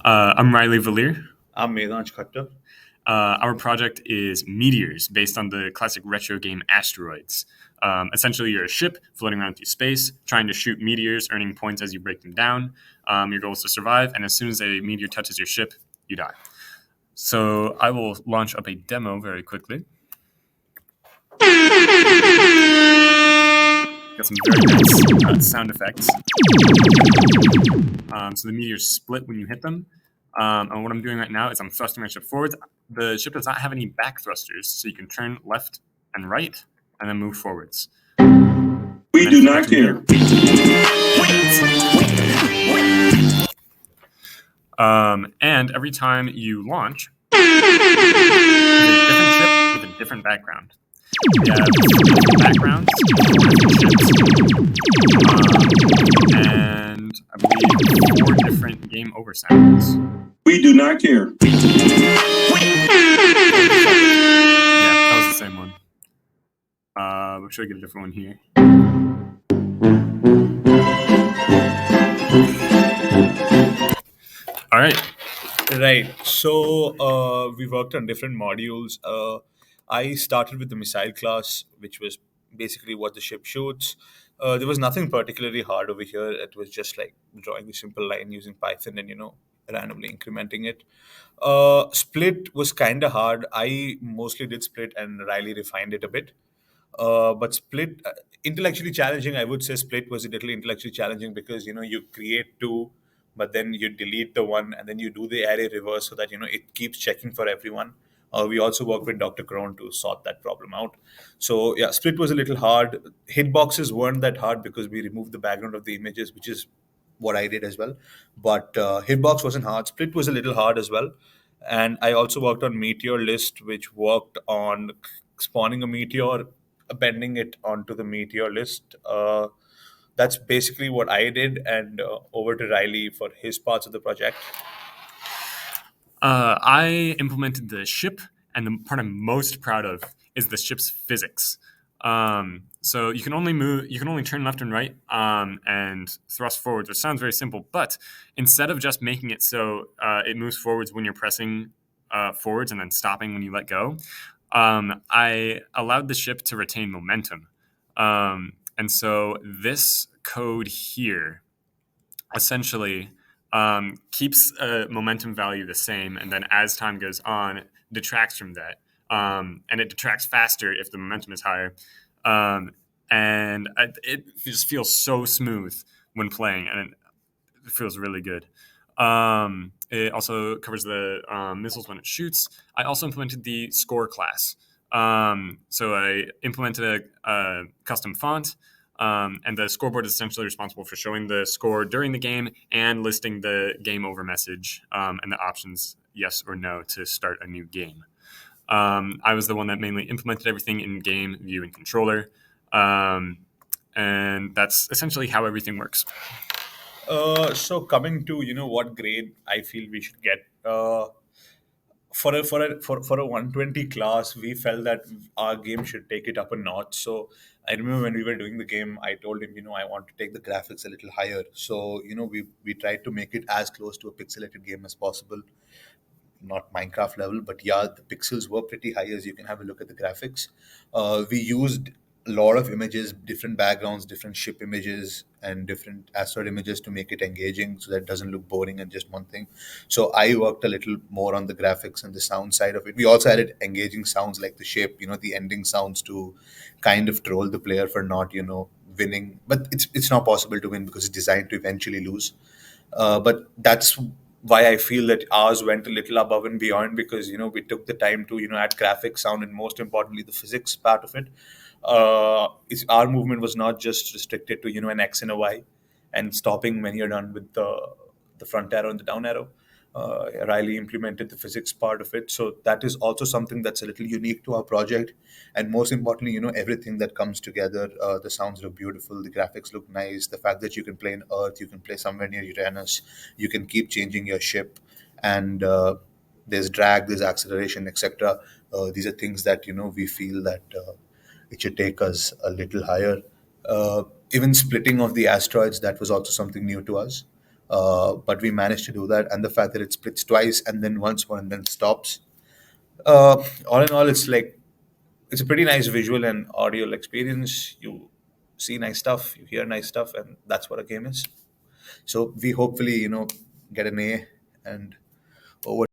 I'm Riley Vallier. I'm Medhansh Khattar. Our project is METEORS, based on the classic retro game Asteroids. Essentially, you're a ship floating around through space, trying to shoot meteors, earning points as you break them down. Your goal is to survive, and as soon as a meteor touches your ship, you die. So I will launch up a demo very quickly. Got some very nice sound effects. So the meteors split when you hit them. And what I'm doing right now is I'm thrusting my ship forward. The ship does not have any back thrusters, so you can turn left and right and then move forwards. We do not care. And every time you launch, a different ship with a different background. We have backgrounds, and I believe 4 different game over sounds. We do not care. Yeah, that was the same one. Should I get a different one here? All right. Right. So we worked on different modules. I started with the missile class, which was basically what the ship shoots. There was nothing particularly hard over here. It was just like drawing a simple line using Python and randomly incrementing it. Split was kind of hard. I mostly did split, and Riley refined it a bit. But split, intellectually challenging. I would say split was a little intellectually challenging because you create 2, but then you delete the one, and then you do the array reverse so that it keeps checking for everyone. We also worked with Dr. Crone to sort that problem out. So yeah, split was a little hard. Hitboxes weren't that hard because we removed the background of the images, which is what I did as well. But hitbox wasn't hard. Split was a little hard as well. And I also worked on meteor list, which worked on spawning a meteor, appending it onto the meteor list. That's basically what I did, and over to Riley for his parts of the project. I implemented the ship, and the part I'm most proud of is the ship's physics. So you can only turn left and right and thrust forwards, which sounds very simple. But instead of just making it so it moves forwards when you're pressing forwards and then stopping when you let go, I allowed the ship to retain momentum. And so this code here essentially keeps a momentum value the same, and then as time goes on, detracts from that. And it detracts faster if the momentum is higher. And it just feels so smooth when playing, and it feels really good. It also covers the missiles when it shoots. I also implemented the score class. So I implemented a custom font, and the scoreboard is essentially responsible for showing the score during the game and listing the game over message and the options yes or no to start a new game. I was the one that mainly implemented everything in game, view, and controller. And that's essentially how everything works. So coming to what grade I feel we should get for a 120 class, we felt that our game should take it up a notch. So I remember when we were doing the game, I told him I want to take the graphics a little higher. So we tried to make it as close to a pixelated game as possible. Not Minecraft level, but yeah, the pixels were pretty high, as you can have a look at the graphics. We used a lot of images, different backgrounds, different ship images, and different asteroid images to make it engaging so that it doesn't look boring and just one thing. So I worked a little more on the graphics and the sound side of it. We also added engaging sounds like the shape, the ending sounds to kind of troll the player for not, winning. But it's not possible to win because it's designed to eventually lose. But that's why I feel that ours went a little above and beyond because we took the time to add graphics, sound, and most importantly the physics part of it. Our movement was not just restricted to an X and a Y, and stopping when you're done with the front arrow and the down arrow. Riley implemented the physics part of it, so that is also something that's a little unique to our project. And most importantly, everything that comes together. The sounds look beautiful, the graphics look nice. The fact that you can play in Earth, you can play somewhere near Uranus, you can keep changing your ship, and there's drag, there's acceleration, etc. These are things that we feel that it should take us a little higher. Even splitting of the asteroids, that was also something new to us. but we managed to do that. And the fact that it splits twice and then once more and then stops. All in all, it's a pretty nice visual and audio experience. You see nice stuff, you hear nice stuff, and that's what a game is. So we hopefully, get an A and over